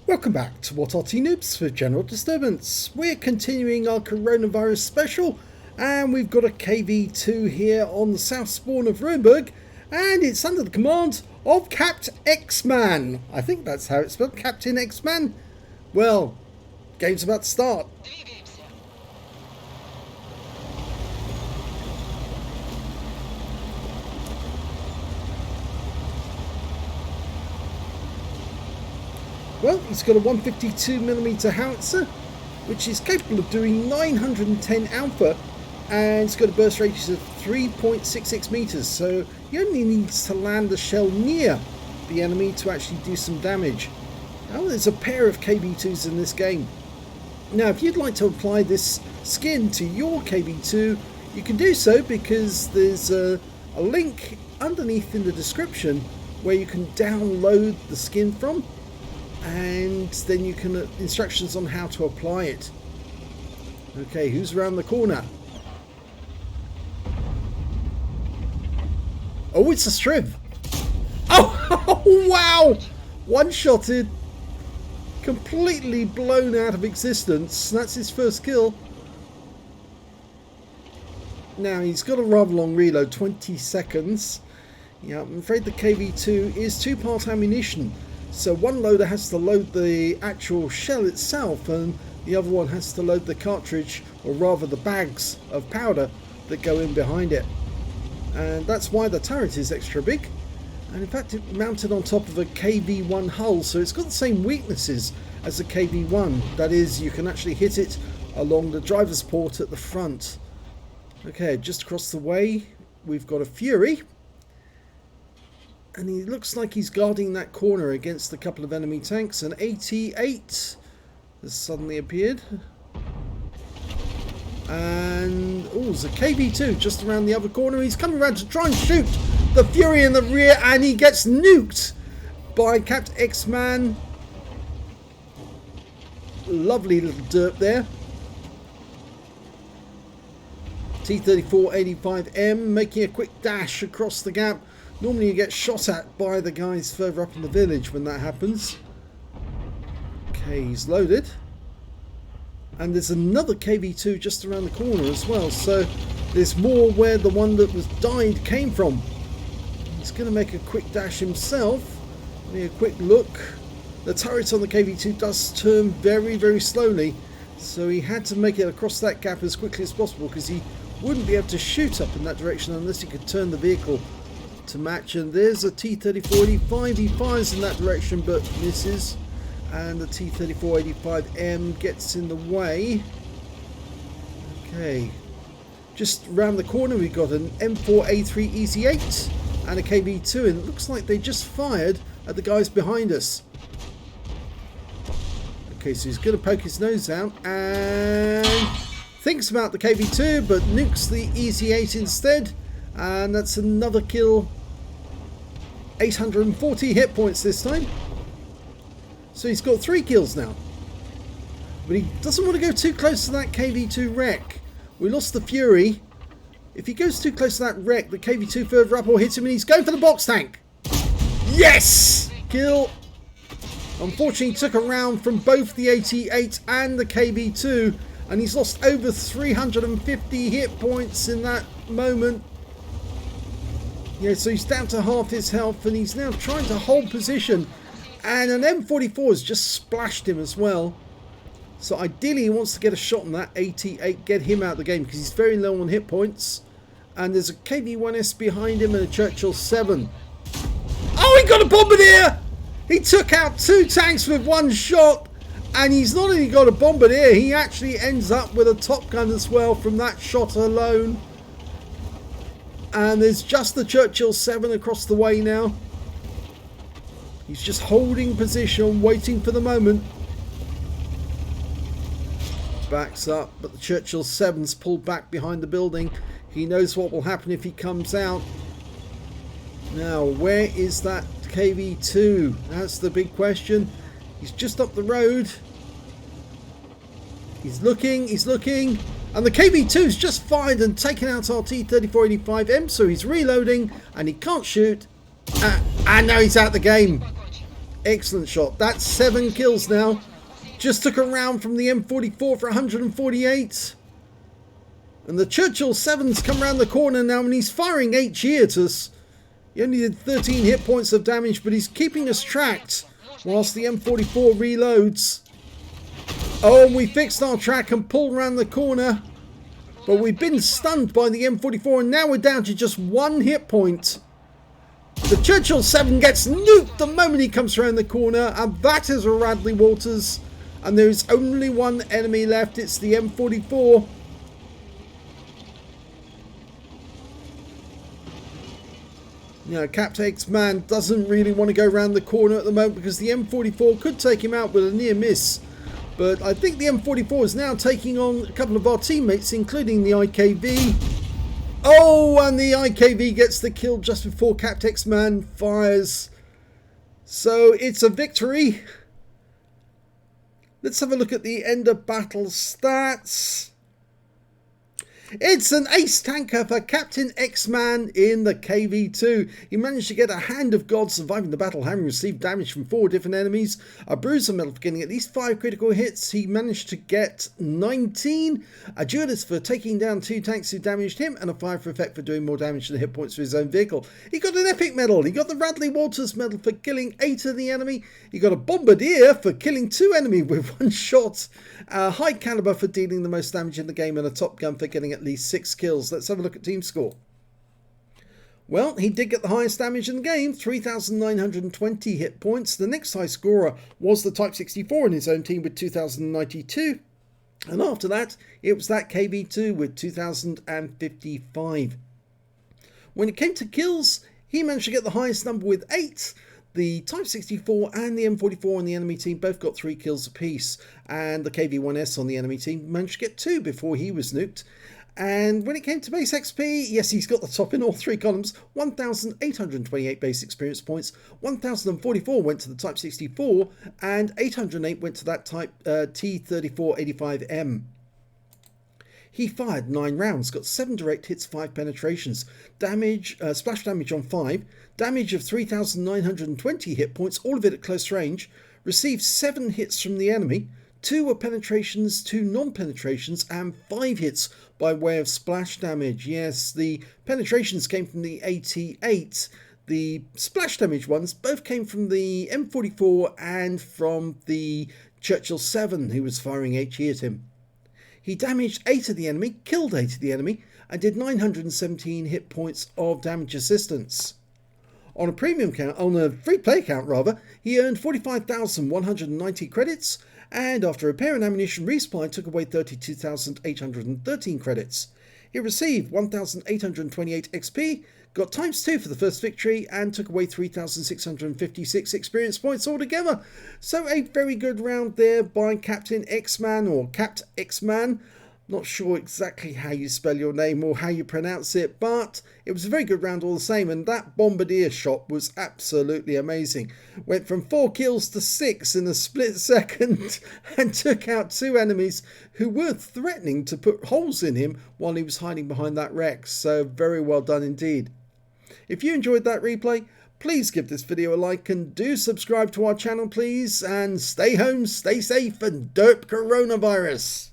Welcome back to What Arty Noobs for General Disturbance. We're continuing our coronavirus special, and we've got a KV-2 here on the south spawn of Ruinberg, and it's under the command of captxman. I think that's how it's spelled, Captain X-Man. Well, game's about to start. Well, he's got a 152mm howitzer, which is capable of doing 910 alpha, and it's got a burst radius of 3.66 meters, so he only needs to land the shell near the enemy to actually do some damage. Now, there's a pair of KV-2s in this game. Now, if you'd like to apply this skin to your KV-2, you can do so because there's a link underneath in the description where you can download the skin from, and then you can instructions on how to apply it. Okay, who's around the corner? Oh, it's a Striv. Oh, wow! One-shotted, completely blown out of existence. That's his first kill. Now, he's got a rather long reload, 20 seconds. Yeah, I'm afraid the KV-2 is two-part ammunition. So one loader has to load the actual shell itself, and the other one has to load the cartridge, or rather the bags of powder that go in behind it. And that's why the turret is extra big. And in fact, it's mounted on top of a KV-1 hull, so it's got the same weaknesses as the KV-1. That is, you can actually hit it along the driver's port at the front. Okay, just across the way, we've got a Fury. And he looks like he's guarding that corner against a couple of enemy tanks. An 88 has suddenly appeared. And, oh, there's a KV-2 just around the other corner. He's coming around to try and shoot the Fury in the rear, and he gets nuked by captxman. Lovely little derp there. T-34-85M making a quick dash across the gap. Normally you get shot at by the guys further up in the village when that happens. Okay, he's loaded. And there's another KV-2 just around the corner as well. So there's more where the one that was died came from. He's going to make a quick dash himself. Give me a quick look. The turret on the KV-2 does turn very, very slowly. So he had to make it across that gap as quickly as possible, because he wouldn't be able to shoot up in that direction unless he could turn the vehicle to match. And there's a T-34-85. He fires in that direction but misses, and the T-34-85M gets in the way. Okay, just around the corner we've got an M4A3 EZ8 and a KV-2, and it looks like they just fired at the guys behind us. Okay, so he's going to poke his nose out and thinks about the KV-2 but nukes the EZ8 instead, and that's another kill. 840 hit points this time. So he's got 3 kills now. But he doesn't want to go too close to that KV-2 wreck. We lost the Fury. If he goes too close to that wreck, the KV-2 further up will hit him, and he's going for the box tank. Yes! Kill. Unfortunately, he took a round from both the 88 and the KV-2, and he's lost over 350 hit points in that moment. Yeah, so he's down to half his health, and he's now trying to hold position. And an M44 has just splashed him as well. So ideally he wants to get a shot on that 88, get him out of the game, because he's very low on hit points. And there's a KV-1S behind him and a Churchill 7. Oh, he got a Bombardier! He took out 2 tanks with 1 shot. And he's not only got a Bombardier, he actually ends up with a Top Gun as well from that shot alone. And there's just the Churchill 7 across the way now. He's just holding position, waiting for the moment. Backs up, but the Churchill 7's pulled back behind the building. He knows what will happen if he comes out. Now, where is that KV-2? That's the big question. He's just up the road. He's looking, and the KV-2's just fired and taken out our T-34-85M, so he's reloading, and he can't shoot. And now he's out the game. Excellent shot. That's 7 kills now. Just took a round from the M44 for 148. And the Churchill 7's come around the corner now, and he's firing HE at us. He only did 13 hit points of damage, but he's keeping us tracked whilst the M44 reloads. Oh, and we fixed our track and pulled around the corner. But we've been stunned by the M44, and now we're down to just 1 hit point. The Churchill 7 gets nuked the moment he comes around the corner, and that is a Radley Walters. And there is only one enemy left. It's the M44. You know, captxman doesn't really want to go around the corner at the moment because the M44 could take him out with a near miss. But I think the M44 is now taking on a couple of our teammates, including the IKV. Oh, and the IKV gets the kill just before captxman fires. So it's a victory. Let's have a look at the end of battle stats. It's an ace tanker for captxman in the KV-2. He managed to get a Hand of God, surviving the battle, having received damage from 4 different enemies. A Bruiser medal for getting at least 5 critical hits. He managed to get 19. A Duelist for taking down 2 tanks who damaged him. And a Fire for effect for doing more damage to the hit points for his own vehicle. He got an Epic medal. He got the Radley Walters medal for killing 8 of the enemy. He got a Bombardier for killing 2 enemy with 1 shot. A High Caliber for dealing the most damage in the game. And a Top Gun for getting at least 6 kills. Let's have a look at team score. Well, he did get the highest damage in the game, 3,920 hit points. The next high scorer was the Type 64 in his own team with 2,092. And after that, it was that KV-2 with 2,055. When it came to kills, he managed to get the highest number with 8. The Type 64 and the M44 on the enemy team both got 3 kills apiece. And the KV-1S on the enemy team managed to get 2 before he was nuked. And when it came to base XP, yes, he's got the top in all 3 columns. 1,828 base experience points, 1,044 went to the Type 64, and 808 went to that Type T3485M. He fired 9 rounds, got 7 direct hits, 5 penetrations, damage, splash damage on 5, damage of 3,920 hit points, all of it at close range, received 7 hits from the enemy, 2 were penetrations, 2 non-penetrations, and 5 hits by way of splash damage. Yes, the penetrations came from the AT8. The splash damage ones both came from the M44 and from the Churchill 7, who was firing HE at him. He damaged 8 of the enemy, killed 8 of the enemy, and did 917 hit points of damage assistance. On a premium count, on a free play count rather, he earned 45,190 credits, and after repair and ammunition resupply took away 32,813 credits. He received 1,828 XP, got ×2 for the first victory, and took away 3,656 experience points altogether. So a very good round there by captxman or captxman. Not sure exactly how you spell your name or how you pronounce it, but it was a very good round all the same, and that Bombardier shot was absolutely amazing. Went from 4 kills to 6 in a split second and took out 2 enemies who were threatening to put holes in him while he was hiding behind that wreck. So very well done indeed. If you enjoyed that replay, please give this video a like and do subscribe to our channel please, and stay home, stay safe, and derp coronavirus.